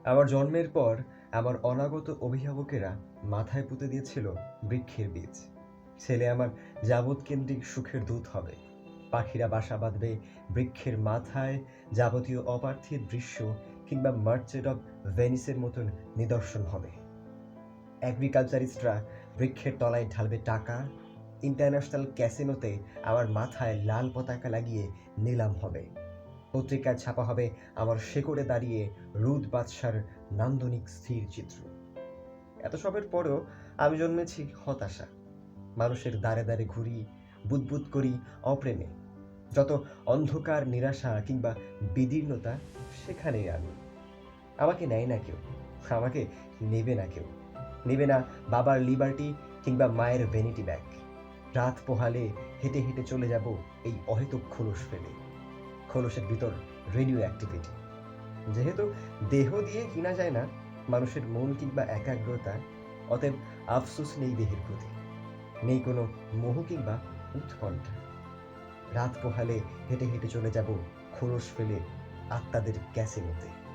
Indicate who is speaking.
Speaker 1: আমার জন্মের পর আমার অনাগত অভিভাবকেরা মাথায় পুঁতে দিয়েছিল বৃক্ষের বীজ। ছেলে আমার যাবৎকেন্দ্রিক সুখের দূত হবে। পাখিরা বাসা বাঁধবে বৃক্ষের মাথায়, যাবতীয় অপার্থিব দৃশ্য কিংবা মার্চেন্ট অফ ভেনিসের মতন নিদর্শন হবে। অ্যাগ্রিকালচারিস্টরা বৃক্ষের তলায় ঢালবে টাকা। ইন্টারন্যাশনাল ক্যাসিনোতে আমার মাথায় লাল পতাকা লাগিয়ে নিলাম হবে। পত্রিকায় ছাপা হবে আমার শেকড়ে দাঁড়িয়ে রুদ বাদশার নান্দনিক স্থির চিত্র। এত সবের পরেও আমি জন্মেছি হতাশা। মানুষের দ্বারে দ্বারে ঘুরি, বুদবুদ করি অপ্রেমে। যত অন্ধকার, নিরাশা কিংবা বিদীর্ণতা, সেখানেই আমি। আমাকে নেয় না কেউ, আমাকে নেবে না কেউ। নেবে না বাবার লিবার্টি কিংবা মায়ের ভ্যানিটি ব্যাগ। রাত পোহালে হেঁটে হেঁটে চলে যাব এই অহেতুক খোলস ফেলে। খোলসের ভিতর রেডিও অ্যাক্টিভিটি। যেহেতু দেহ দিয়ে কিনা যায় না মানুষের মন কিংবা একাগ্রতা, অতএব আফসোস নেই দেহের প্রতি। নেই কোনো মোহ কিংবা উৎকণ্ঠা। রাত পোহালে হেঁটে হেঁটে চলে যাব খোলস ফেলে আত্মাদের ক্যাসিনোতে।